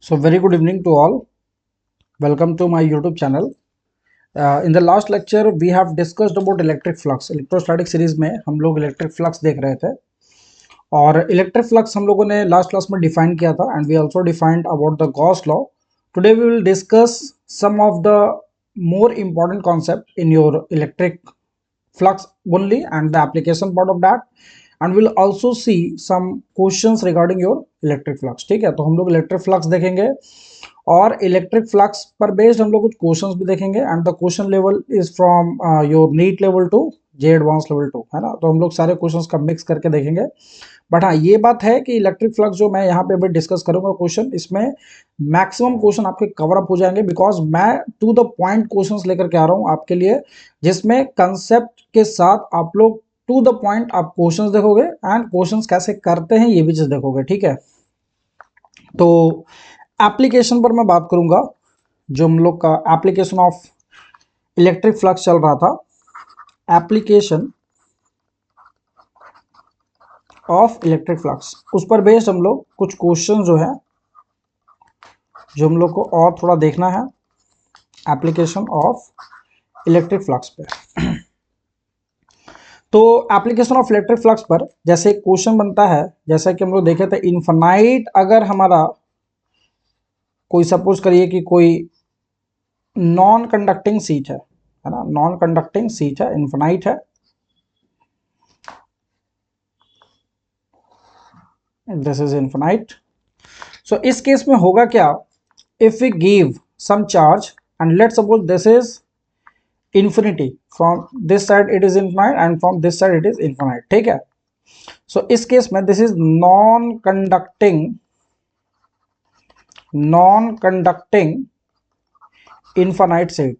So very good evening to all. Welcome to my YouTube channel. In the last lecture we have discussed about electric flux. Electrostatic series में हम लोग electric flux देख रहे थे और electric flux हम लोगों ने लास्ट क्लास में डिफाइन किया था and we also defined about the Gauss law. Today we will discuss some of the more important concept in your electric flux only and the application part of that, and we'll also see some questions regarding your electric flux. ठीक है, तो हम लोग electric flux देखेंगे और electric flux पर based हम लोग कुछ क्वेश्चंस भी देखेंगे and the question level is from your NEET level to J advance level 2, है ना. तो हम लोग सारे क्वेश्चंस का मिक्स करके देखेंगे. बट हाँ, ये बात है कि इलेक्ट्रिक फ्लक्स जो मैं यहाँ पे अभी डिस्कस करूंगा क्वेश्चन, इसमें मैक्सिमम क्वेश्चन आपके कवर अप हो जाएंगे बिकॉज मैं टू द पॉइंट क्वेश्चंस लेकर के आ रहा हूँ आपके लिए, जिसमें कंसेप्ट के साथ आप लोग टू द पॉइंट आप क्वेश्चंस देखोगे एंड क्वेश्चंस कैसे करते हैं ये भी चीज देखोगे. ठीक है, तो एप्लीकेशन पर मैं बात करूंगा. जो हम लोग का एप्लीकेशन ऑफ इलेक्ट्रिक फ्लक्स चल रहा था, एप्लीकेशन ऑफ इलेक्ट्रिक फ्लक्स, उस पर बेस्ड हम लोग कुछ क्वेश्चन जो है जो हम लोग को और थोड़ा देखना है एप्लीकेशन ऑफ इलेक्ट्रिक फ्लक्स पे. तो एप्लीकेशन ऑफ इलेक्ट्रिक फ्लक्स पर जैसे एक क्वेश्चन बनता है, जैसा कि हम लोग देखे थे, इनफाइनाइट अगर हमारा कोई सपोज करिए कि कोई नॉन कंडक्टिंग सीट है ना, नॉन कंडक्टिंग सीट है, इनफाइनाइट है, दिस इज इनफाइनाइट. सो इस केस में होगा क्या, if we give some charge and let suppose this is infinity, from this side it is infinite and from this side it is infinite. ठीक है, so इस case में this is non conducting infinite set.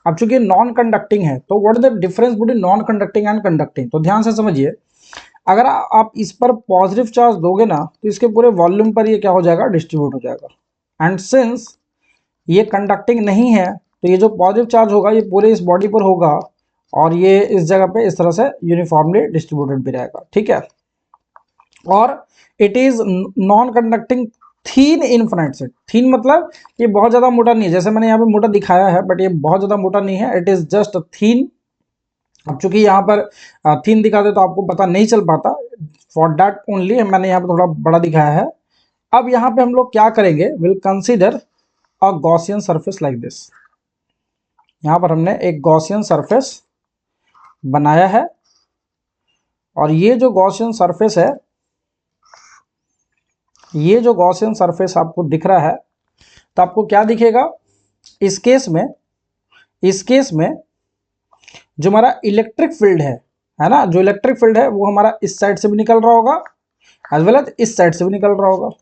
अब चूंकि non conducting है तो what is the difference between non conducting and conducting. तो ध्यान से समझिए, अगर आप इस पर पॉजिटिव चार्ज दोगे ना तो इसके पूरे वॉल्यूम पर ये क्या हो जाएगा, डिस्ट्रीब्यूट हो जाएगा. एंड सिंस ये कंडक्टिंग नहीं है तो ये जो पॉजिटिव चार्ज होगा ये पूरे इस बॉडी पर होगा और ये इस जगह पे इस तरह से यूनिफॉर्मली डिस्ट्रीब्यूटेड भी रहेगा. ठीक है, और it is non conducting thin infinite sheet. Thin मतलब ये बहुत ज्यादा मोटा नहीं है, जैसे मैंने यहाँ पे मोटा दिखाया है, बट ये बहुत ज्यादा मोटा नहीं है, इट इज जस्ट थीन. अब चूंकि यहाँ पर थीन दिखा दे तो आपको पता नहीं चल पाता, फॉर दैट ओनली मैंने यहाँ पे थोड़ा बड़ा दिखाया है. अब यहाँ पे हम लोग क्या करेंगे, will consider a Gaussian surface like this. यहाँ पर हमने एक गॉसियन सरफेस बनाया है और ये जो गॉसियन सरफेस है, ये जो गॉसियन सरफेस आपको दिख रहा है, तो आपको क्या दिखेगा इस केस में जो हमारा इलेक्ट्रिक फील्ड है ना, जो इलेक्ट्रिक फील्ड है वो हमारा इस साइड से भी निकल रहा होगा एज वेल एज इस साइड से भी निकल रहा होगा.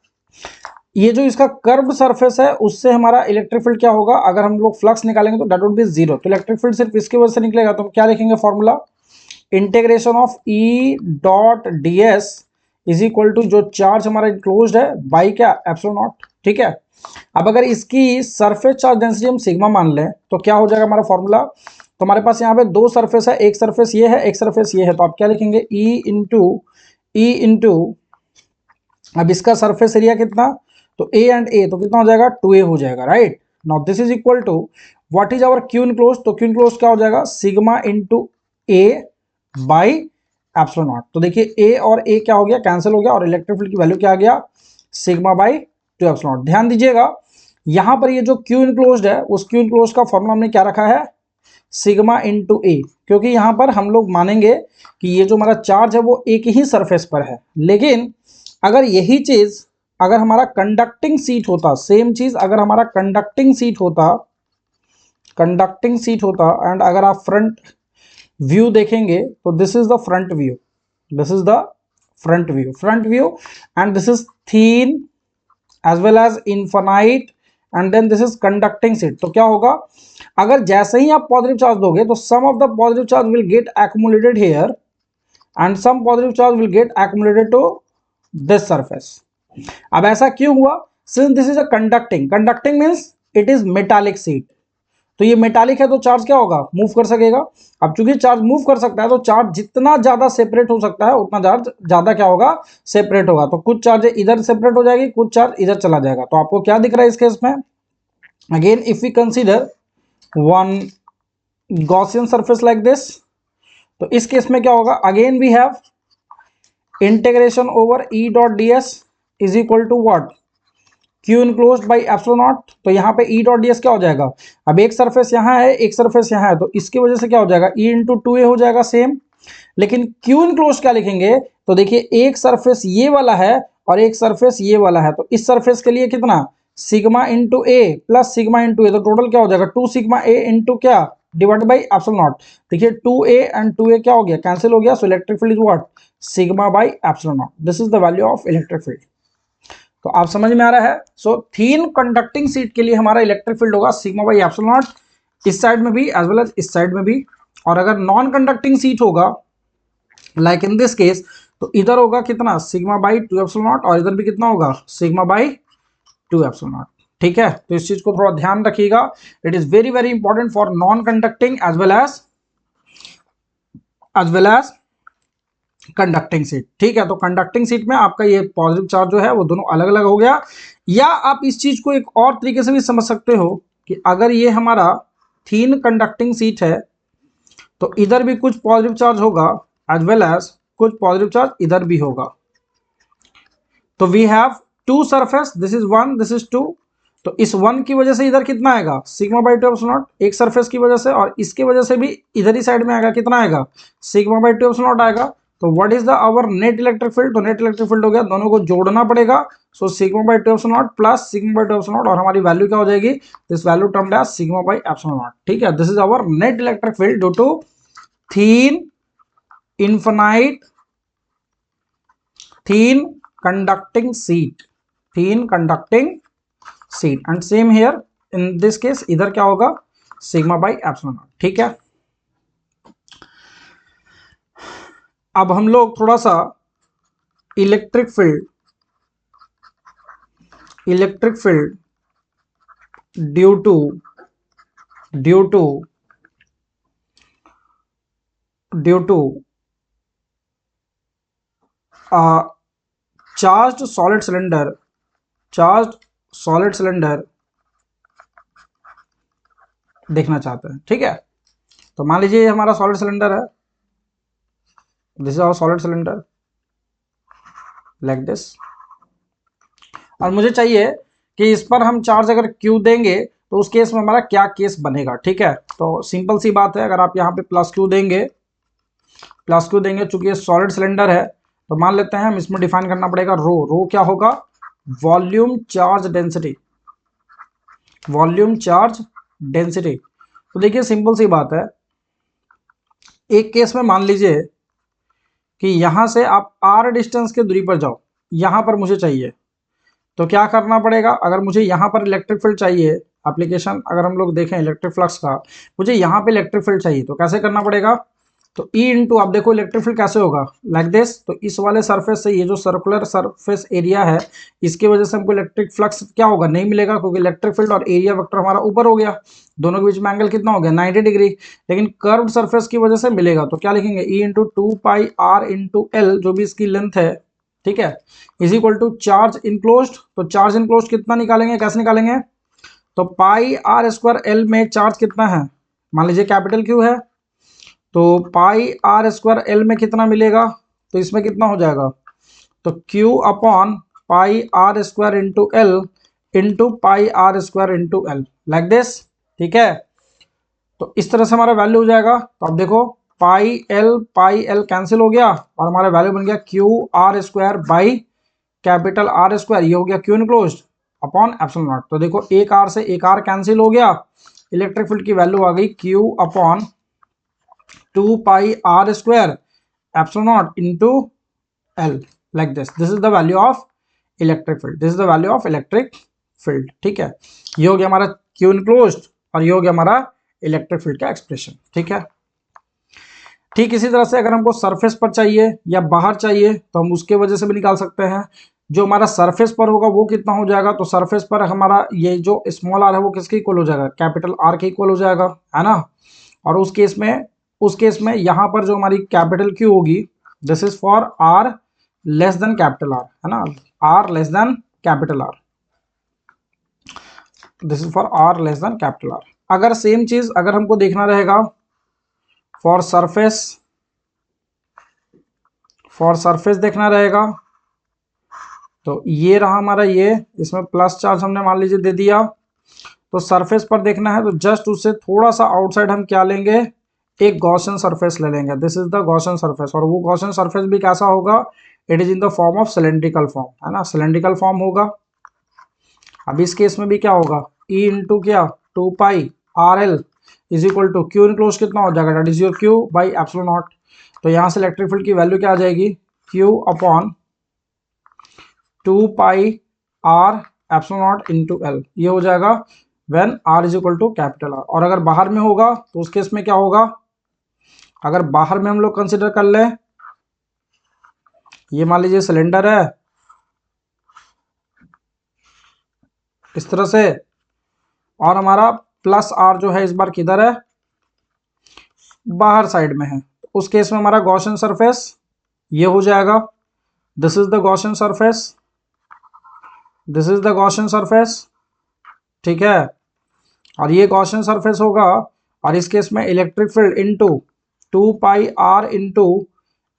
ये जो इसका कर्व्ड सरफेस है उससे हमारा इलेक्ट्रिक फील्ड क्या होगा, अगर हम लोग फ्लक्स निकालेंगे तो दैट वुड बी जीरो. तो इलेक्ट्रिक फील्ड सिर्फ इसकी वजह से निकलेगा, तो हम क्या लिखेंगे formula, integration of E dot d s is equal to जो चार्ज हमारा इंक्लोज्ड है बाई क्या, एप्सिलॉन नॉट. ठीक है, अब अगर इसकी सरफेस चार्ज डेंसिटी हम सिग्मा मान लें तो क्या हो जाएगा हमारा फॉर्मूला. तो हमारे पास यहाँ पे दो सरफेस है, एक सरफेस ये है, एक सरफेस ये है, तो आप क्या लिखेंगे, ई इंटू अब इसका सरफेस एरिया कितना, तो ए एंड ए, तो कितना हो जाएगा, 2a हो जाएगा. Right, now this is equal to what is our Q enclose, तो क्यू इनक्लोज क्या हो जाएगा, sigma into a by epsilon naught. तो देखिए ए और ए क्या हो गया, कैंसिल हो गया, और इलेक्ट्रिक फील्ड की वैल्यू क्या आ गया, सिग्मा बाई 2 एप्सिलॉन नॉट. ध्यान दीजिएगा यहां पर ये जो क्यू इनक्लोज है उस क्यू इनक्लोज का फॉर्मूला हमने क्या रखा है, सिग्मा इंटू ए, क्योंकि यहां पर हम लोग मानेंगे कि ये जो हमारा चार्ज है वो एक ही सरफेस पर है. लेकिन अगर यही चीज अगर हमारा कंडक्टिंग सीट होता, सेम चीज अगर हमारा कंडक्टिंग सीट होता एंड अगर आप फ्रंट व्यू देखेंगे तो this is the front view and this is thin as well as infinite and then this is conducting sheet. तो क्या होगा, अगर जैसे ही आप पॉजिटिव चार्ज दोगे तो some of the positive charge will get accumulated here and some positive charge will get accumulated to this surface. अब ऐसा क्यों हुआ, since this is a conducting means it is metallic sheet. तो ये metallic है तो चार्ज क्या होगा, मूव कर सकेगा। अब चूंकि चार्ज मूव कर सकता है तो चार्ज जितना ज्यादा सेपरेट हो सकता है उतना चार्ज ज्यादा क्या होगा, सेपरेट होगा। तो कुछ चार्ज इधर सेपरेट हो जाएगी, कुछ चार्ज इधर चला जाएगा। तो आपको क्या दिख रहा है इस केस में, again if we consider one Gaussian surface like this, तो इस केस में क्या होगा, again we have integration over E dot d s is equal to what, Q enclosed by epsilon naught. तो यहाँ पे ई डॉट डी एस क्या हो जाएगा, अब एक सरफेस यहाँ है एक सरफेस यहाँ है, तो इसकी वजह से क्या हो जाएगा, ई इंटू टू ए हो जाएगा सेम। लेकिन क्यू इनक्लोज क्या लिखेंगे, तो देखिए एक सरफेस ये वाला है और एक सरफेस ये वाला है, तो इस सरफेस के लिए कितना, सिग्मा इंटू ए प्लस सिग्मा इंटू ए, तो टोटल क्या हो जाएगा, टू सिग्मा ए इंटू क्या, डिवाइड बाई एप्सिलॉन नॉट। देखिए टू ए एंड टू ए क्या हो गया, कैंसिल हो गया। So electric field is what, sigma by epsilon not. This is the value of electric field. तो आप समझ में आ रहा है। सो थीन कंडक्टिंग शीट के लिए हमारा इलेक्ट्रिक फील्ड होगा सिग्मा बाई एप्सिलॉन नॉट, इस साइड में भी एज वेल एज इस साइड में भी। और अगर नॉन कंडक्टिंग शीट होगा लाइक इन दिस केस, तो इधर होगा कितना, sigma by two epsilon naught, और इधर भी कितना होगा, sigma by two epsilon naught. ठीक है, तो इस चीज को थोड़ा ध्यान रखिएगा। It is very very important for non conducting as well as conducting sheet. ठीक है, तो कंडक्टिंग सीट में आपका ये पॉजिटिव चार्ज जो है वो दोनों अलग अलग हो गया। या आप इस चीज को एक और तरीके से भी समझ सकते हो कि अगर ये हमारा थीन कंडक्टिंग सीट है तो इधर भी कुछ पॉजिटिव चार्ज होगा एज वेल एज कुछ पॉजिटिव चार्ज इधर भी होगा। तो we have two surface, this is one this is two. तो इस वन की वजह से इधर कितना आएगा, sigma by two epsilon naught, एक सरफेस की वजह से, और इसकी वजह से भी इधर ही साइड में आएगा, कितना आएगा, sigma by two epsilon naught आएगा। तो what is the our net electric field, तो नेट इलेक्ट्रिक फील्ड हो गया, दोनों को जोड़ना पड़ेगा। So sigma by two epsilon naught plus sigma by two epsilon naught, और हमारी वैल्यू क्या हो जाएगी, this value termed as sigma by epsilon naught. ठीक है, this is our net electric field due to thin infinite thin conducting sheet, thin conducting seat. And same here in this case, इधर क्या होगा, sigma by epsilon naught. ठीक है, अब हम लोग थोड़ा सा electric field due to charged solid cylinder देखना चाहते हैं। ठीक है, तो मान लीजिए हमारा सॉलिड सिलेंडर है, this is our solid cylinder like this, और मुझे चाहिए कि इस पर हम चार्ज अगर क्यू देंगे तो उस केस में हमारा क्या केस बनेगा। ठीक है, तो सिंपल सी बात है, अगर आप यहाँ पे प्लस क्यू देंगे चूंकि ये सॉलिड सिलेंडर है, तो मान लेते हैं हम इसमें डिफाइन करना पड़ेगा रो क्या होगा, वॉल्यूम चार्ज डेंसिटी। तो देखिए सिंपल सी बात है, एक केस में मान लीजिए कि यहां से आप r डिस्टेंस के दूरी पर जाओ, यहां पर मुझे चाहिए, तो क्या करना पड़ेगा, अगर मुझे यहां पर इलेक्ट्रिक फील्ड चाहिए, एप्लीकेशन अगर हम लोग देखें इलेक्ट्रिक फ्लक्स का, मुझे यहां पे इलेक्ट्रिक फील्ड चाहिए, तो कैसे करना पड़ेगा, तो E इंटू, आप देखो इलेक्ट्रिक फील्ड कैसे होगा, लाइक दिस। तो इस वाले सरफेस से ये जो सर्कुलर सरफेस एरिया है, इसकी वजह से हमको इलेक्ट्रिक फ्लक्स क्या होगा, नहीं मिलेगा, क्योंकि इलेक्ट्रिक फील्ड और एरिया वेक्टर हमारा ऊपर हो गया, दोनों के बीच में एंगल कितना हो गया, 90 डिग्री। लेकिन कर्व्ड सरफेस की वजह से मिलेगा, तो क्या लिखेंगे, E into two pi r into l, जो भी इसकी लेंथ है, ठीक है, is equal to charge enclosed. तो चार्ज इनक्लोज्ड कितना निकालेंगे, कैसे निकालेंगे, तो पाई आर स्क्वायर एल में चार्ज कितना है, मान लीजिए कैपिटल क्यू है, तो पाई आर स्क्वायर एल में कितना मिलेगा, तो इसमें कितना हो जाएगा, तो Q upon pi r square into l into pi r square into l, like this. ठीक है, तो इस तरह से हमारा वैल्यू हो जाएगा। तो अब देखो पाई एल कैंसिल हो गया, और हमारा वैल्यू बन गया Q R square by capital R square, ये हो गया Q enclosed upon epsilon naught. तो देखो एक आर से एक आर कैंसिल हो गया, इलेक्ट्रिक फील्ड की वैल्यू आ गई Q upon two pi r square epsilon naught into l, like this. This is the value of electric field. ठीक है, ये हो गया हमारा क्यू इनक्लोज्ड, और ये हो गया हमारा इलेक्ट्रिक फील्ड का एक्सप्रेशन। ठीक है, ठीक इसी तरह से अगर हमको सरफेस पर चाहिए या बाहर चाहिए, तो हम उसके वजह से भी निकाल सकते हैं। जो हमारा सरफेस पर होगा वो कितना हो जाएगा, तो सरफेस पर हमारा ये जो स्मॉल आर है वो किसके इक्वल हो जाएगा, कैपिटल आर के इक्वल हो जाएगा, है ना। और उस केस में यहाँ पर जो हमारी कैपिटल क्यू होगी, this is for r less than capital r, है ना, r less than capital r, this is for r less than capital r. अगर सेम चीज अगर हमको देखना रहेगा फॉर सरफेस देखना रहेगा, तो ये रहा हमारा, ये इसमें प्लस चार्ज हमने मान लीजिए दे दिया। तो सरफेस पर देखना है तो जस्ट उससे थोड़ा सा आउटसाइड हम क्या लेंगे, एक गॉसियन सरफेस ले लेंगे, this is the Gaussian surface. और वो गॉसियन सरफेस भी कैसा होगा, it is in the form of cylindrical form, है ना, सिलेंड्रिकल फॉर्म होगा। अब इस केस में भी क्या होगा, ई इंटू क्या 2 pi r l is equal to q enclose कितना हो जाएगा, that is your q by epsilon naught. तो यहाँ से इलेक्ट्रिक फील्ड की वैल्यू क्या आ जाएगी, Q upon 2 pi r epsilon naught into l, ये हो जाएगा when r is equal to capital r. और अगर बाहर में होगा तो उस केस में क्या होगा, अगर बाहर में हम लोग कंसिडर कर लें, ये मान लीजिए सिलेंडर है इस तरह से, और हमारा प्लस आर जो है इस बार किधर है, बाहर साइड में है। तो उस केस में हमारा गॉसियन सरफेस ये हो जाएगा, this is the Gaussian surface, this is the Gaussian surface, ठीक है। और ये गॉसियन सरफेस होगा, और इस केस में electric field into 2 pi r into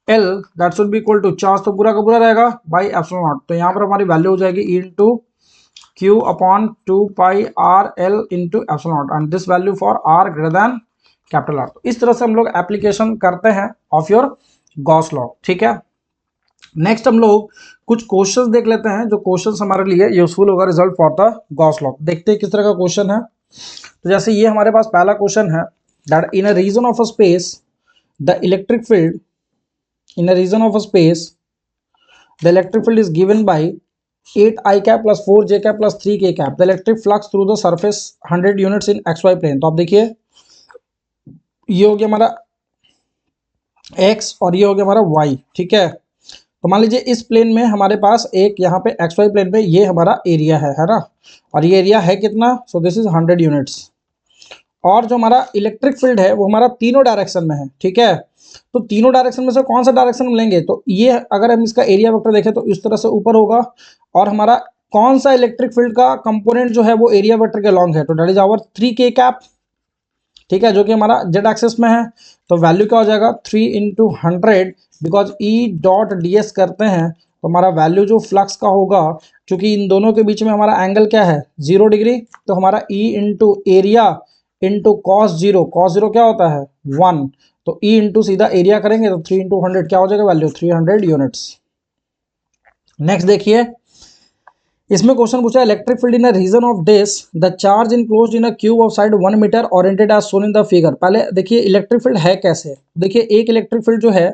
l, that should be equal to, charge तो पूरा का पूरा रहेगा बाई एप्सिलॉन नॉट। तो यहाँ पर हमारी वैल्यू हो जाएगी E into Q upon 2 pi r l into epsilon naught, and this value for r greater than capital r. तो इस तरह से हम लोग एप्लीकेशन करते हैं ऑफ योर गॉस लॉ, ठीक है। नेक्स्ट हम लोग कुछ क्वेश्चंस देख लेते हैं, जो क्वेश्चंस हमारे लिए यूजफुल होगा result for the Gauss law. देखते हैं किस तरह का क्वेश्चन है। तो जैसे ये हमारे पास पहला क्वेश्चन है, that in a region of a space the electric field, in a region of a space the electric field is given by 8i cap plus 4j cap plus 3k cap, the electric flux through the surface 100 units in xy plane. तो आप देखिए ये हो गया हमारा x और ये हो गया हमारा y, ठीक है। तो मान लीजिए इस प्लेन में हमारे पास एक यहाँ पे XY प्लेन पे ये हमारा एरिया है ना, और ये एरिया है कितना, सो दिस इज 100 यूनिट्स। और जो हमारा इलेक्ट्रिक फील्ड है वो हमारा तीनों डायरेक्शन में है, ठीक है। तो तीनों डायरेक्शन में से कौन सा डायरेक्शन हम लेंगे, तो ये अगर हम इसका एरिया वेक्टर देखें तो इस तरह से ऊपर होगा, और हमारा कौन सा इलेक्ट्रिक फील्ड का कंपोनेंट जो है वो एरिया वेक्टर के लॉन्ग है, तो that is our 3k cap, ठीक है, जो कि हमारा जेड एक्सेस में है। तो वैल्यू क्या हो जाएगा 3 into 100, because E dot d S करते हैं तो हमारा वैल्यू जो फ्लक्स का होगा, क्योंकि इन दोनों के बीच में हमारा एंगल क्या है 0 डिग्री, तो हमारा E into area into cos zero क्या होता है 1, तो ई इंटू सीधा एरिया करेंगे तो 3 इंटू 100 क्या हो जाएगा वैल्यू 300 यूनिट्स। नेक्स्ट देखिए, इसमें क्वेश्चन पूछा है electric field in a region of this the charge enclosed in a cube of side 1 metre oriented as shown in the figure. पहले देखिए इलेक्ट्रिक फील्ड है कैसे, देखिए एक इलेक्ट्रिक फील्ड जो है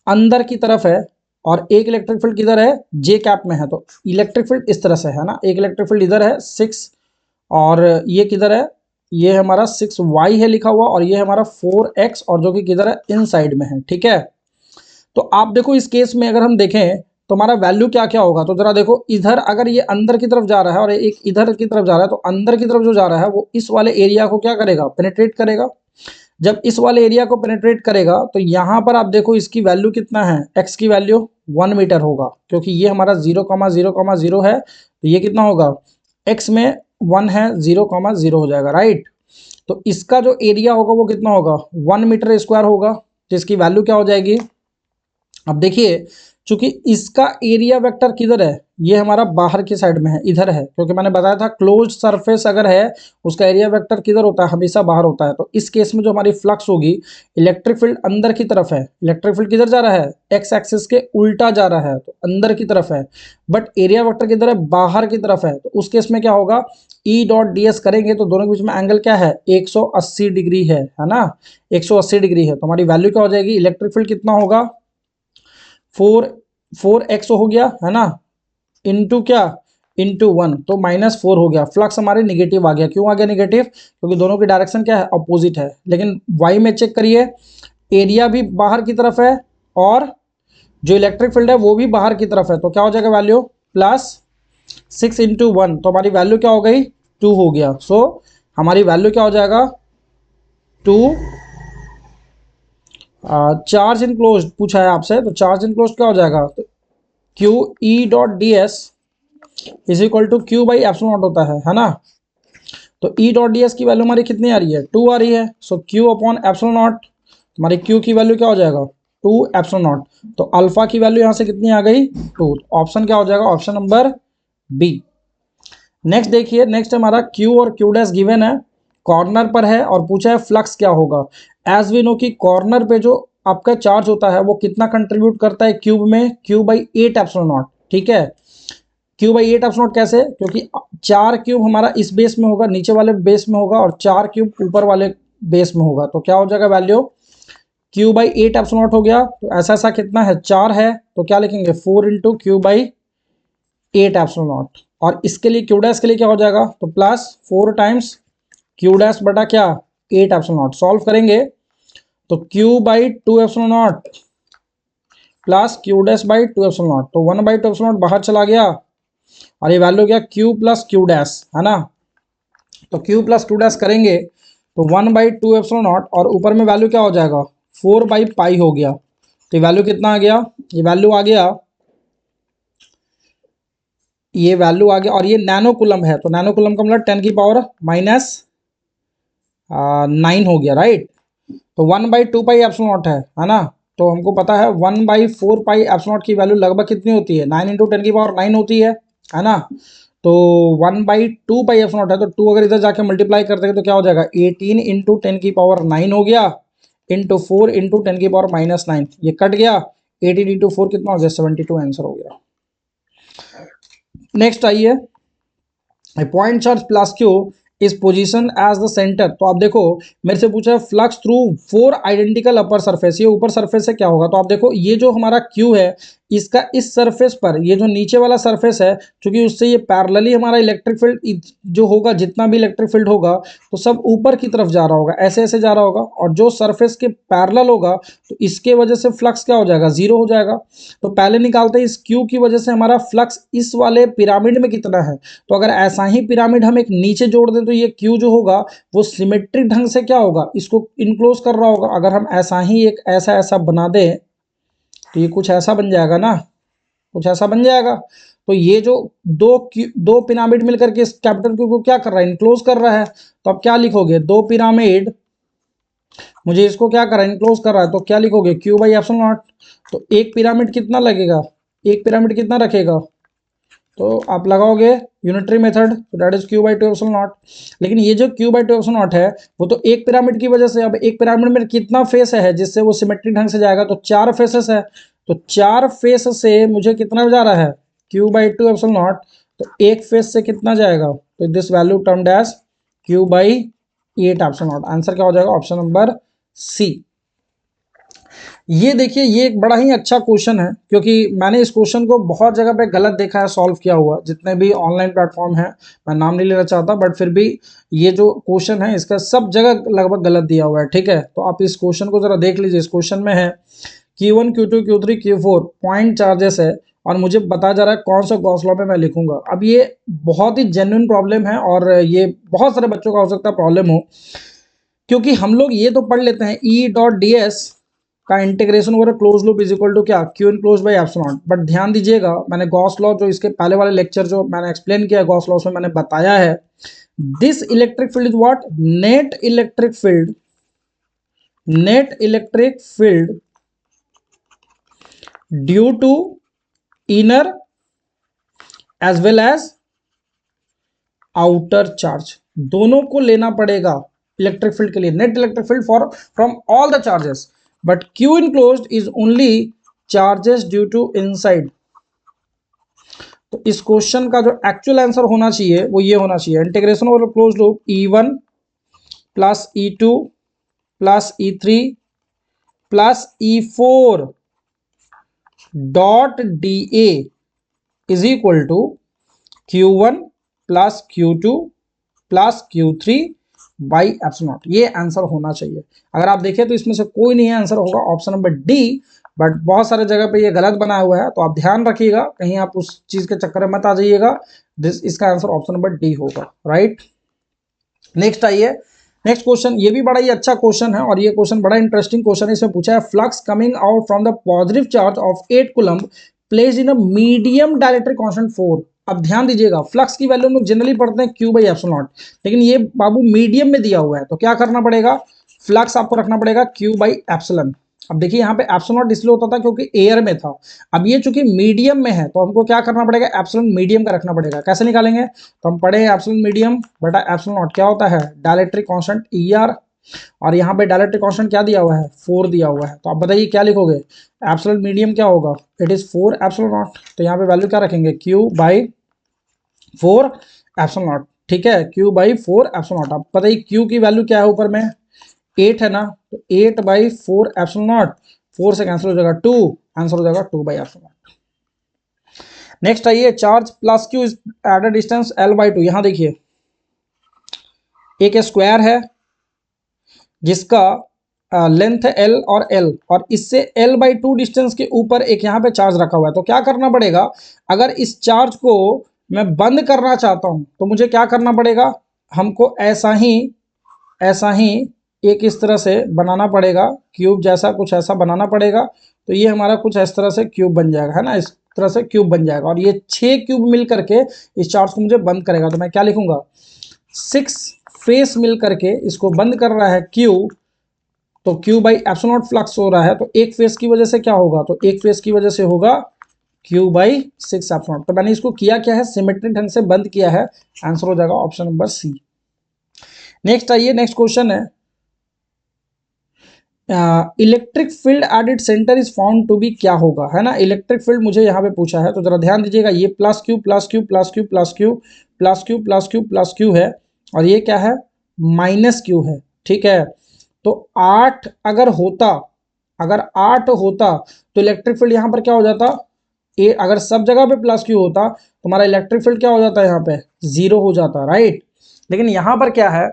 अंदर की तरफ है, और एक इलेक्ट्रिक फील्ड किधर है जे कैप में है। तो इलेक्ट्रिक फील्ड इस तरह से है ना, एक इलेक्ट्रिक फील्ड इधर है 6, और ये किधर है, ये हमारा 6y है लिखा हुआ, और ये हमारा 4x, और जो कि किधर है इन साइड में है, ठीक है। तो आप देखो इस केस में अगर हम देखें तो हमारा वैल्यू क्या क्या होगा, तो जरा देखो इधर अगर ये अंदर की तरफ जा रहा है और एक इधर की तरफ जा रहा है, तो अंदर की तरफ जो जा रहा है वो इस वाले एरिया को क्या करेगा पेनिट्रेट करेगा। जब इस वाले एरिया को पेनिट्रेट करेगा तो यहाँ पर आप देखो इसकी वैल्यू कितना है, x की वैल्यू 1 मीटर होगा, क्योंकि ये हमारा 0,0,0 है, तो ये कितना होगा x में 1 है 0,0 हो जाएगा, राइट। तो इसका जो एरिया होगा वो कितना होगा 1 मीटर स्क्वायर होगा, तो इसकी वैल्यू क्या हो जाएगी। अब देखिए चूंकि इसका एरिया वेक्टर किधर है, ये हमारा बाहर की साइड में है, इधर है, क्योंकि मैंने बताया था क्लोज सरफेस अगर है उसका एरिया वेक्टर किधर होता है, हमेशा बाहर होता है। तो इस केस में जो हमारी फ्लक्स होगी, इलेक्ट्रिक फील्ड अंदर की तरफ है, इलेक्ट्रिक फील्ड किधर जा रहा है एक्स एक्सिस के उल्टा जा रहा है, तो अंदर की तरफ है, बट एरिया वेक्टर किधर है बाहर की तरफ है। तो उस केस में क्या होगा ई डॉट डी एस करेंगे तो दोनों के बीच में एंगल क्या है 180 डिग्री है ना, 180 डिग्री है। तो हमारी वैल्यू क्या हो जाएगी, इलेक्ट्रिक फील्ड कितना होगा 4x हो गया है ना, इंटू क्या इंटू 1, तो -4 हो गया। फ्लक्स हमारे निगेटिव आ गया, क्यों आ गया निगेटिव, क्योंकि दोनों की डायरेक्शन क्या है अपोजिट है। लेकिन y में चेक करिए एरिया भी बाहर की तरफ है और जो इलेक्ट्रिक फील्ड है वो भी बाहर की तरफ है, तो क्या हो जाएगा वैल्यू +6 इंटू 1, तो हमारी वैल्यू क्या हो गई 2 हो गया। सो हमारी वैल्यू क्या हो जाएगा 2। चार्ज इनक्लोज पूछा है आपसे, तो चार्ज इनक्लोज क्या हो जाएगा, तो Q E dot d s is equal to Q by epsilon naught होता है ना। तो ई डॉट डी एस की वैल्यू हमारी कितनी आ रही है 2 आ रही है। So Q upon epsilon naught, हमारी क्यू की वैल्यू क्या हो जाएगा 2 एप्सिलॉन नॉट, तो अल्फा की वैल्यू यहाँ से कितनी आ गई 2। ऑप्शन क्या हो जाएगा ऑप्शन नंबर बी। नेक्स्ट देखिए, नेक्स्ट हमारा क्यू और क्यू डैश गिवन है, कॉर्नर पर है और पूछा है फ्लक्स क्या होगा। एज वी नो कि कॉर्नर पे जो आपका चार्ज होता है वो कितना कंट्रीब्यूट करता है क्यूब में, क्यू बाई 8 एप्सिलॉन नॉट, ठीक है। क्यू बाई 8 एप्सिलॉन नॉट कैसे, क्योंकि 4 क्यूब हमारा इस बेस में होगा, नीचे वाले बेस में होगा, और 4 क्यूब ऊपर वाले बेस में होगा, तो क्या हो जाएगा value Q by 8 epsilon not हो गया। तो ऐसा ऐसा कितना है 4 है, तो क्या लिखेंगे 4 into Q by 8 epsilon naught. और इसके लिए क्यू डैश के लिए क्या हो जाएगा, तो +4 टाइम्स क्यू डैश बटा क्या 8 एप्सिलॉन नॉट। सॉल्व करेंगे तो Q by 2 epsilon naught plus Q dash by 2 epsilon naught, तो 1 बाई 2 एप्सिलॉन नॉट बाहर चला गया, और ये वैल्यू क्या क्यू प्लस क्यू डैश है ना। तो क्यू प्लस क्यू डैश करेंगे तो 1 बाई 2 एप्सिलॉन नॉट, और ऊपर में वैल्यू क्या हो जाएगा 4 बाई पाई हो गया। तो ये वैल्यू कितना आ गया, ये वैल्यू आ गया, ये वैल्यू आ गया, और ये नैनो कुलम है, तो नैनो कुलम का मतलब 10 की पावर -9 हो गया, राइट। तो 1 बाई 2 पाई एप्सिलॉन नॉट है ना। तो हमको पता है 1 बाई 4 पाई एप्सिलॉन नॉट की वैल्यू लगभग कितनी होती है 9 इंटू 10 की पावर 9 होती है ना। तो 1 बाई 2 पाई एप्सिलॉन नॉट है, तो 2 अगर इधर जाके मल्टीप्लाई कर देंगे तो क्या हो जाएगा 18 इंटू 10 की पावर 9 हो गया, इंटू 4 इंटू 10 की पावर -9, ये कट गया, 18 इंटू 4 कितना हो गया 72 आंसर हो गया। नेक्स्ट आइए, point charge plus Q is position as the centre. तो आप देखो मेरे से पूछा है flux through 4 identical upper surface, ये ऊपर सरफेस से क्या होगा। तो आप देखो ये जो हमारा क्यू है इसका इस सरफेस पर, ये जो नीचे वाला सरफेस है, क्योंकि उससे ये पैरेलली हमारा इलेक्ट्रिक फील्ड जो होगा, जितना भी इलेक्ट्रिक फील्ड होगा तो सब ऊपर की तरफ जा रहा होगा, ऐसे ऐसे जा रहा होगा, और जो सरफेस के पैरेलल होगा तो इसके वजह से फ्लक्स क्या हो जाएगा 0 हो जाएगा। तो पहले निकालते हैं इस क्यू की वजह से हमारा फ्लक्स इस वाले पिरामिड में कितना है। तो अगर ऐसा ही पिरामिड हम एक नीचे जोड़ दें तो ये क्यू जो होगा वो सिमेट्रिक ढंग से क्या होगा इसको इनक्लोज कर रहा होगा। अगर हम ऐसा ही एक ऐसा ऐसा बना दें तो ये कुछ ऐसा बन जाएगा ना, कुछ ऐसा बन जाएगा। तो ये जो दो पिरामिड मिलकर के इस कैपिटल क्यू को क्या कर रहा है इनक्लोज कर रहा है। तो आप क्या लिखोगे, दो पिरामिड मुझे इसको क्या कर रहा है इनक्लोज कर रहा है, तो क्या लिखोगे क्यू बाई एप्सिलॉन नॉट। तो एक पिरामिड कितना लगेगा, एक पिरामिड कितना रखेगा, तो आप लगाओगे यूनिटरी मेथड, तो that is Q by 2 epsilon not. लेकिन ये जो क्यू बाई 2 एप्सिलॉन नॉट है वो तो एक पिरामिड की वजह से, अब एक पिरामिड में कितना फेस है जिससे वो सिमेट्रिक ढंग से जाएगा, तो 4 फेसेस है, तो 4 फेस से मुझे कितना जा रहा है क्यू बाई 2 एप्सिलॉन नॉट। तो एक फेस से कितना जाएगा, तो this value termed as Q by 8 epsilon naught. Answer क्या हो जाएगा ऑप्शन नंबर सी। ये देखिए ये एक बड़ा ही अच्छा क्वेश्चन है, क्योंकि मैंने इस क्वेश्चन को बहुत जगह पे गलत देखा है सॉल्व किया हुआ, जितने भी ऑनलाइन प्लेटफॉर्म है, मैं नाम नहीं लेना चाहता, बट फिर भी ये जो क्वेश्चन है इसका सब जगह लगभग गलत दिया हुआ है, ठीक है। तो आप इस क्वेश्चन को जरा देख लीजिए। इस क्वेश्चन में है Q1 Q2 Q3 Q4 point charges है, और मुझे बताया जा रहा है कौन सा गॉस लॉ में मैं लिखूंगा। अब ये बहुत ही जेन्युइन प्रॉब्लम है, और ये बहुत सारे बच्चों का हो सकता है प्रॉब्लम हो, क्योंकि हम लोग ये तो पढ़ लेते हैं ई डॉट डी एस का integration over close loop is equal to क्या q enclose by epsilon. But ध्यान दीजिएगा मैंने गॉस लॉ जो इसके पहले वाले लेक्चर जो मैंने एक्सप्लेन किया गॉस लॉ में मैंने बताया है, this electric field is what net electric field, net electric field due to inner as well as outer charge, दोनों को लेना पड़ेगा इलेक्ट्रिक फील्ड के लिए, net electric field for from all the charges, but Q enclosed is only charges due to inside। तो इस question का जो एक्चुअल आंसर होना चाहिए वो ये होना चाहिए, integration over close loop E1 plus E2 plus E3 plus E4 dot DA is equal to Q1 plus Q2 plus Q3 by epsilon naught. ये आंसर होना चाहिए। अगर आप देखें तो इसमें से कोई नहीं है, आंसर होगा ऑप्शन नंबर डी बट बहुत सारे जगह पे ये गलत बनाया हुआ है, तो आप ध्यान रखिएगा, कहीं आप उस चीज़ के चक्कर में मत आ जाइएगा। इसका आंसर ऑप्शन नंबर डी होगा, राइट। नेक्स्ट आइए, नेक्स्ट क्वेश्चन, ये भी बड़ा ही अच्छा क्वेश्चन है और ये क्वेश्चन बड़ा इंटरेस्टिंग क्वेश्चन है। इसमें पूछा है flux coming out from the positive charge of 8 coulomb placed in a medium dielectric constant 4। अब ध्यान दीजिएगा, फ्लक्स की वैल्यू हम लोग जनरली पढ़ते हैं Q बाई एप्सिलॉन नॉट, लेकिन ये बाबू मीडियम में दिया हुआ है, तो क्या करना पड़ेगा, फ्लक्स आपको रखना पड़ेगा Q बाई एप्सिलॉन। अब देखिए यहाँ पे एप्सिलॉन नॉट इसलिए होता था क्योंकि एयर में था, अब ये चूंकि मीडियम में है तो हमको क्या करना पड़ेगा, एप्सिलॉन मीडियम का रखना पड़ेगा। कैसे निकालेंगे, तो हम पढ़े एप्सिलॉन मीडियम बटा एप्सिलॉन नॉट क्या होता है, डायलेक्ट्रिक कांस्टेंट ER, और यहाँ पे डायलेक्ट्रिक कांस्टेंट क्या दिया हुआ है, 4 दिया हुआ है। तो आप बताइए क्या लिखोगे, एप्सिलॉन मीडियम क्या होगा, इट इज 4 एप्सिलॉन नॉट, तो यहाँ पे वैल्यू क्या रखेंगे, Q बाई 4 एप्सिलॉन नॉट, ठीक है, Q बाई 4 एप्सिलॉन नॉट। आप बताइए Q की वैल्यू क्या है ऊपर में, 8 है ना, तो 8 बाई 4 एप्सिलॉन नॉट, 4 से कैंसिल हो जाएगा 2, आंसर हो जाएगा 2 बाई एप्सिलॉन नॉट। नेक्स्ट आइए, charge plus Q is at a distance L by 2। यहाँ देखिए एक स्क्वायर है जिसका लेंथ है L और L, और इससे L बाई 2 डिस्टेंस के ऊपर एक यहाँ पे चार्ज रखा हुआ है। तो क्या करना पड़ेगा, अगर इस चार्ज को मैं बंद करना चाहता हूँ तो मुझे क्या करना पड़ेगा, हमको ऐसा ही एक इस तरह से बनाना पड़ेगा, क्यूब जैसा कुछ ऐसा बनाना पड़ेगा। तो ये हमारा कुछ इस तरह से क्यूब बन जाएगा, है ना, इस तरह से क्यूब बन जाएगा, और ये 6 क्यूब मिल करके इस चार्ज को मुझे बंद करेगा। तो मैं क्या लिखूंगा, 6 फेस मिल करके इसको बंद कर रहा है Q, तो Q by epsilon not flux हो रहा है, तो एक फेस की वजह से क्या होगा, तो एक फेस की वजह से होगा Q बाई 6 एप्सिलॉन नॉट। तो मैंने इसको किया क्या है, सिमेट्रिक ढंग से बंद किया है, आंसर हो जाएगा ऑप्शन नंबर सी। नेक्स्ट आइए, नेक्स्ट क्वेश्चन है, electric field at it centre is found to be, क्या होगा, है ना, इलेक्ट्रिक फील्ड मुझे यहाँ पे पूछा है, तो जरा ध्यान दीजिएगा, ये plus Q plus Q plus Q plus Q plus Q plus Q plus Q है, और ये क्या है, माइनस Q है, ठीक है। तो 8 अगर 8 होता तो इलेक्ट्रिक फील्ड यहाँ पर क्या हो जाता, अगर सब जगह पे प्लस Q होता तो हमारा इलेक्ट्रिक फील्ड क्या हो जाता है, यहाँ पे 0 हो जाता, राइट। लेकिन यहाँ पर क्या है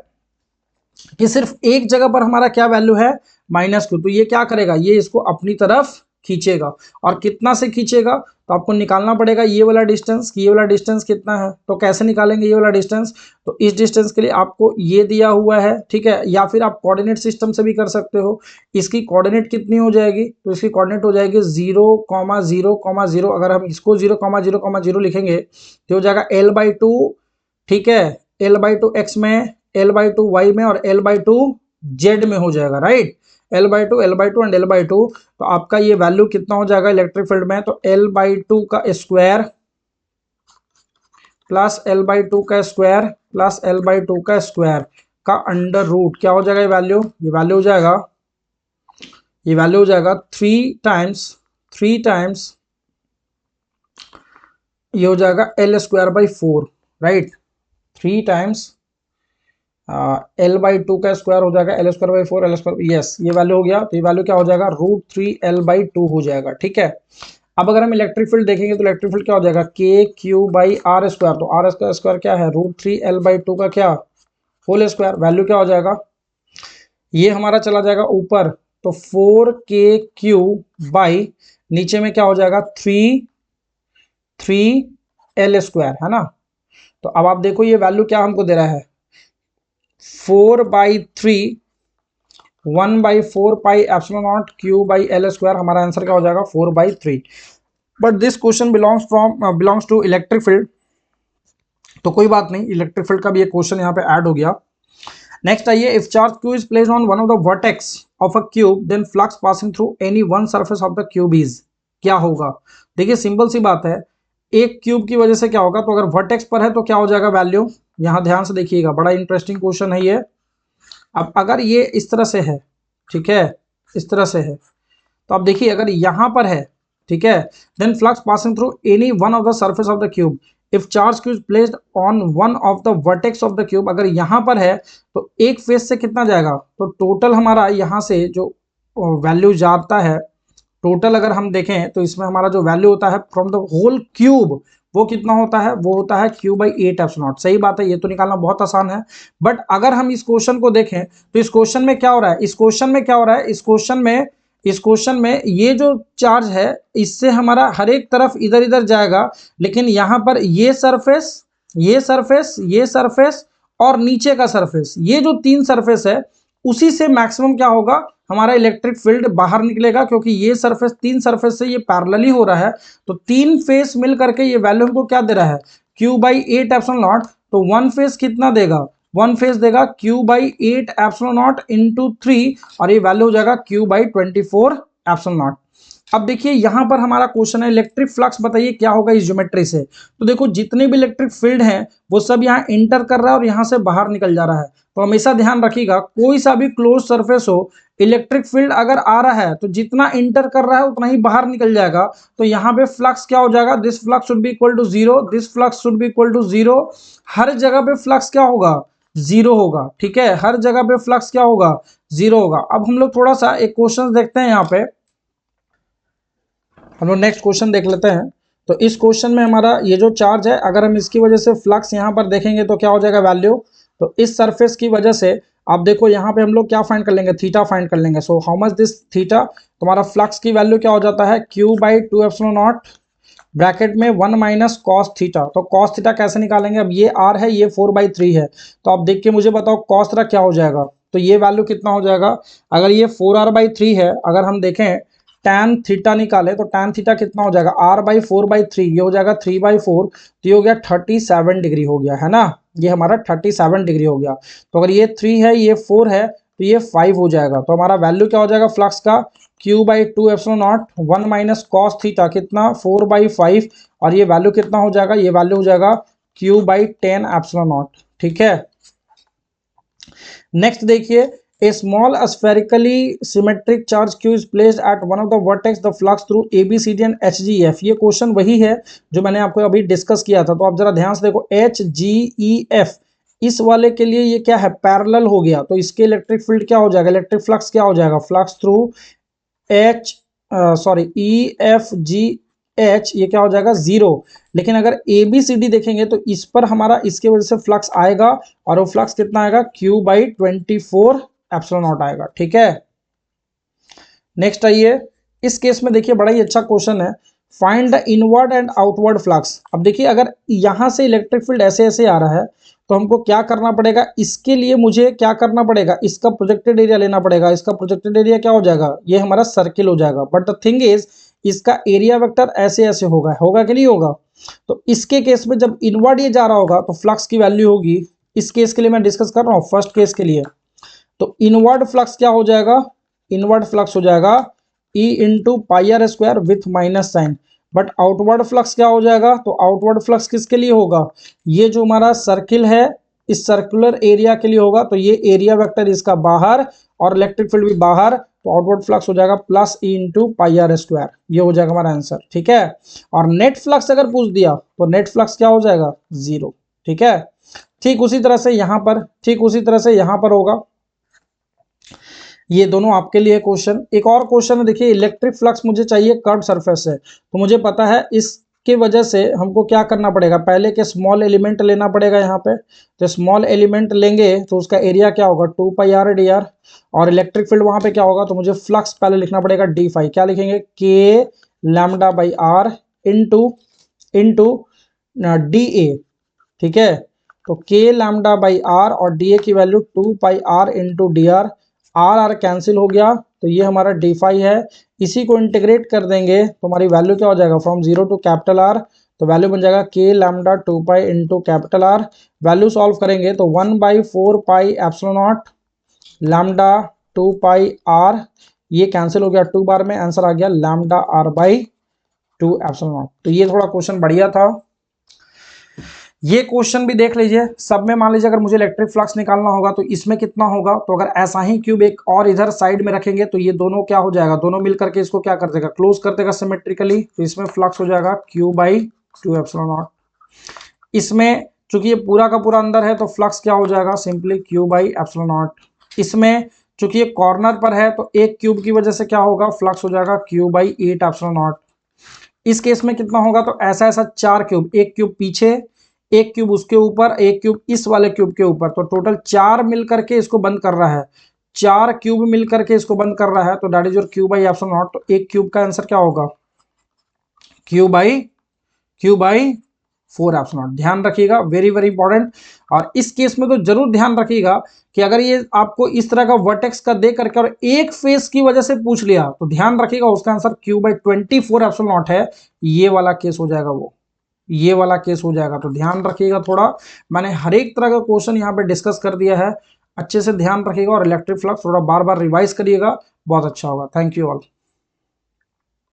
कि सिर्फ एक जगह पर हमारा क्या वैल्यू है, -Q, तो ये क्या करेगा, ये इसको अपनी तरफ खींचेगा, और कितना से खींचेगा, तो आपको निकालना पड़ेगा ये वाला डिस्टेंस, ये वाला डिस्टेंस कितना है, तो कैसे निकालेंगे ये वाला डिस्टेंस, तो इस डिस्टेंस के लिए आपको ये दिया हुआ है, ठीक है, या फिर आप कोऑर्डिनेट सिस्टम से भी कर सकते हो। इसकी कोऑर्डिनेट कितनी हो जाएगी, तो इसकी कोऑर्डिनेट हो जाएगी 0,0,0, अगर हम इसको 0,0,0 लिखेंगे तो हो जाएगा L/2, ठीक है, L/2 x में, L/2 y में, और L/2 z में हो जाएगा, right, L/2 L/2 and L/2। तो आपका ये वैल्यू कितना हो जाएगा इलेक्ट्रिक फील्ड में, तो L/2 का स्क्वायर प्लस L/2 का स्क्वायर प्लस L/2 का स्क्वायर का अंडर रूट, क्या हो जाएगा ये वैल्यू, हो जाएगा, ये वैल्यू हो जाएगा 3 टाइम्स ये हो जाएगा L²/4, राइट, 3 टाइम्स L/2 का स्क्वायर हो जाएगा L²/4 L², यस, ये वैल्यू हो गया, तो ये वैल्यू क्या हो जाएगा, √3 L/2 हो जाएगा, ठीक है। अब अगर हम इलेक्ट्रिक फील्ड देखेंगे तो इलेक्ट्रिक फील्ड क्या हो जाएगा, KQ/R², तो R का स्क्वायर क्या है, √3 L/2 का क्या, होल स्क्वायर, वैल्यू क्या हो जाएगा, ये हमारा चला जाएगा ऊपर, तो 4KQ बाई नीचे में क्या हो जाएगा, 3 L², है ना। तो अब आप देखो ये वैल्यू क्या हमको दे रहा है, 4/3 1/4 pi epsilon naught Q by L², हमारा आंसर क्या हो जाएगा 4/3। But this question belongs to electric field, तो कोई बात नहीं, इलेक्ट्रिक फील्ड का भी एक क्वेश्चन यहाँ पे ऐड हो गया। नेक्स्ट आइए, if charge Q is placed on one of the vertex of a cube then flux passing through any one surface of the cube is, क्या होगा। देखिए सिंपल सी बात है, एक क्यूब की वजह से क्या होगा, तो अगर वर्टेक्स पर है तो क्या हो जाएगा वैल्यू, यहाँ ध्यान से देखिएगा, बड़ा इंटरेस्टिंग क्वेश्चन है ये। अब अगर ये इस तरह से है, ठीक है, इस तरह से है, तो अब देखिए अगर यहाँ पर है, ठीक है, then flux passing through any one of the surface of the cube if charge Q is placed on one of the vertex of the cube, अगर यहाँ पर है तो एक फेस से कितना जाएगा, तो टोटल हमारा यहाँ से जो वैल्यू जाता है, टोटल अगर हम देखें तो इसमें हमारा जो वैल्यू होता है फ्रॉम द होल क्यूब, वो कितना होता है, वो होता है Q/8 एप्सिलॉन नॉट। सही बात है, ये तो निकालना बहुत आसान है, बट अगर हम इस क्वेश्चन को देखें तो इस क्वेश्चन में क्या हो रहा है, इस क्वेश्चन में इस क्वेश्चन में ये जो चार्ज है इससे हमारा हर एक तरफ इधर इधर जाएगा, लेकिन यहाँ पर ये सरफेस, ये सरफेस, ये सरफेस और नीचे का सरफेस, ये जो तीन सरफेस है उसी से मैक्सिमम क्या होगा, हमारा इलेक्ट्रिक फील्ड बाहर निकलेगा, क्योंकि ये सरफेस तीन सरफेस से ये पैरेलली हो रहा है। तो तीन फेस मिल करके ये वैल्यू हमको क्या दे रहा है, Q/8 एप्सिलॉन नॉट। तो वन फेस कितना देगा, वन फेस देगा Q/8 एप्सिलॉन नॉट इंटू 3 और ये वैल्यू हो जाएगा Q/24 एप्सिलॉन नॉट। अब देखिए यहां पर हमारा क्वेश्चन है इलेक्ट्रिक फ्लक्स बताइए क्या होगा इस ज्योमेट्री से। तो देखो जितने भी इलेक्ट्रिक फील्ड हैं वो सब यहाँ इंटर कर रहा है और यहाँ से बाहर निकल जा रहा है। तो हमेशा ध्यान रखिएगा कोई सा भी क्लोज सरफेस हो, इलेक्ट्रिक फील्ड अगर आ रहा है तो जितना इंटर कर रहा है उतना ही बाहर निकल जाएगा। तो यहाँ पे फ्लक्स क्या हो जाएगा, this flux should be equal to zero, this flux should be equal to zero. हर जगह पे फ्लक्स क्या होगा, जीरो होगा। ठीक है, हर जगह पे फ्लक्स क्या होगा, जीरो होगा। अब हम लोग थोड़ा सा एक क्वेश्चन देखते हैं, यहाँ पे हम लोग नेक्स्ट क्वेश्चन देख लेते हैं। तो इस क्वेश्चन में हमारा ये जो चार्ज है अगर हम इसकी वजह से फ्लक्स यहाँ पर देखेंगे तो क्या हो जाएगा वैल्यू। तो इस सरफेस की वजह से आप देखो यहाँ पे हम लोग क्या फाइंड कर लेंगे, थीटा फाइंड कर लेंगे। So how much this theta, तुम्हारा फ्लक्स की वैल्यू क्या हो जाता है Q/2 एप्सिलॉन नॉट ब्रैकेट में 1 माइनस कॉस थीटा। तो कॉस थीटा कैसे निकालेंगे, अब ये r है ये 4/3 है। तो आप देख के मुझे बताओ कॉस थीटा क्या हो जाएगा। तो ये वैल्यू कितना हो जाएगा, अगर ये 4r/3 है, अगर हम देखें tan थीटा निकाले तो tan थीटा कितना हो जाएगा, r/4/3, ये हो जाएगा 3/4। तो ये हो गया 37 डिग्री हो गया है ना, ये हमारा 37 डिग्री हो गया। तो अगर ये 3 है ये 4 है तो ये 5 हो जाएगा। तो हमारा वैल्यू क्या हो जाएगा फ्लक्स का, Q/2 epsilon not 1 minus cos theta कितना 4/5 और ये वैल्यू कितना हो जाएगा, ये वैल्यू हो जाएगा Q/10 एप्सिलॉन नॉट। ठीक है, नेक्स्ट देखिए A small spherically symmetric charge Q is placed at one of the vertex the flux through ABCD and HGF। ये क्वेश्चन वही है जो मैंने आपको अभी डिस्कस किया था। तो आप जरा ध्यान से देखो HGEF इस वाले के लिए ये क्या है, पैरेलल हो गया। तो इसके इलेक्ट्रिक फील्ड क्या हो जाएगा, इलेक्ट्रिक फ्लक्स क्या हो जाएगा, फ्लक्स थ्रू EFGH ये क्या हो जाएगा जीरो। लेकिन अगर ABCD देखेंगे तो इस पर हमारा इसके वजह से फ्लक्स आएगा और वो फ्लक्स कितना आएगा Q/24 एप्सिलॉन नॉट आएगा। ठीक है, नेक्स्ट आइए इस केस में देखिए बड़ा ही अच्छा क्वेश्चन है, find the inward and outward flux. अब देखिए अगर यहां से इलेक्ट्रिक फील्ड ऐसे ऐसे आ रहा है तो हमको क्या करना पड़ेगा, इसके लिए मुझे क्या करना पड़ेगा, इसका प्रोजेक्टेड एरिया लेना पड़ेगा। इसका प्रोजेक्टेड एरिया क्या हो जाएगा, ये हमारा सर्किल हो जाएगा। बट द थिंग इज इसका एरिया वेक्टर ऐसे ऐसे होगा, होगा कि नहीं होगा। तो इसके केस में जब इनवर्ड ये जा रहा होगा तो फ्लक्स की वैल्यू होगी, इस केस के लिए मैं डिस्कस कर रहा हूँ फर्स्ट केस के लिए। तो इनवर्ड फ्लक्स क्या हो जाएगा, इनवर्ड फ्लक्स हो जाएगा E/πr² with minus sign. But outward flux क्या हो जाएगा, तो आउटवर्ड फ्लक्स किसके लिए होगा, ये जो हमारा सर्किल है इस सर्कुलर एरिया के लिए होगा। तो ये एरिया वेक्टर इसका बाहर और इलेक्ट्रिक फील्ड भी बाहर, तो आउटवर्ड फ्लक्स हो जाएगा प्लस E/πr²। ये हो जाएगा हमारा आंसर। ठीक है, और नेट फ्लक्स अगर पूछ दिया तो नेट फ्लक्स क्या हो जाएगा, जीरो। ठीक है, ठीक उसी तरह से यहाँ पर, ठीक उसी तरह से यहाँ पर होगा। ये दोनों आपके लिए क्वेश्चन। एक और क्वेश्चन है देखिए, इलेक्ट्रिक फ्लक्स मुझे चाहिए कर्व सरफेस से। तो मुझे पता है इसके वजह से हमको क्या करना पड़ेगा, पहले के स्मॉल एलिमेंट लेना पड़ेगा यहाँ पे। तो स्मॉल एलिमेंट लेंगे तो उसका एरिया क्या होगा 2πr/dr और इलेक्ट्रिक फील्ड वहाँ पे क्या होगा, तो मुझे फ्लक्स पहले लिखना पड़ेगा d∅। क्या लिखेंगे, K⍴r इंटू dA। ठीक है, तो K⍴r और dA की value 2πr into dr, R cancel हो गया तो ये हमारा d∅ है। इसी को इंटीग्रेट कर देंगे तो हमारी वैल्यू क्या हो जाएगा, फ्रॉम 0 टू कैपिटल R। तो वैल्यू बन जाएगा K⍴2π into capital R। Value solve करेंगे तो 1/4π एप्सिलॉन नॉट λ2πr, ये कैंसिल हो गया 2 बार में, आंसर आ गया λr/2 एप्सिलॉन नॉट। तो ये थोड़ा क्वेश्चन बढ़िया था। ये क्वेश्चन भी देख लीजिए, सब में मान लीजिए अगर मुझे इलेक्ट्रिक फ्लक्स निकालना होगा तो इसमें कितना होगा। तो अगर ऐसा ही क्यूब एक और इधर साइड में रखेंगे तो ये दोनों क्या हो जाएगा, दोनों मिलकर के इसको क्या कर देगा, क्लोज कर देगा सिमेट्रिकली। तो इसमें फ्लक्स हो जाएगा Q/2 एप्सिलॉन नॉट। इसमें चूंकि ये पूरा का पूरा अंदर है तो फ्लक्स क्या हो जाएगा, सिंपली Q/एप्सिलॉन नॉट। इसमें चूंकि ये कॉर्नर पर है तो एक क्यूब की वजह से क्या होगा, फ्लक्स हो जाएगा Q/8 एप्सिलॉन नॉट। इस केस में कितना होगा, तो ऐसा ऐसा चार क्यूब, एक क्यूब पीछे, एक क्यूब उसके ऊपर, एक क्यूब इस वाले क्यूब के ऊपर, तो टोटल चार मिल करके इसको बंद कर रहा है। 4 क्यूब मिल करके इसको बंद कर रहा है, तो that is your q by epsilon naught. तो एक क्यूब का आंसर क्या होगा, क्यू बाई 4 एप्सिलॉन नॉट। ध्यान रखिएगा, वेरी वेरी इंपॉर्टेंट। और इस केस में तो जरूर ध्यान रखिएगा कि अगर ये आपको इस तरह का वर्टेक्स का दे करके और एक फेस की वजह से पूछ लिया, तो ध्यान रखिएगा उसका answer Q by 24 epsilon not है। ये वाला केस हो जाएगा, वो ये वाला केस हो जाएगा। तो ध्यान रखिएगा थोड़ा, मैंने हर एक तरह का क्वेश्चन यहाँ पे डिस्कस कर दिया है, अच्छे से ध्यान रखिएगा और इलेक्ट्रिक फ्लक्स थोड़ा बार बार रिवाइज करिएगा, बहुत अच्छा होगा। Thank you all.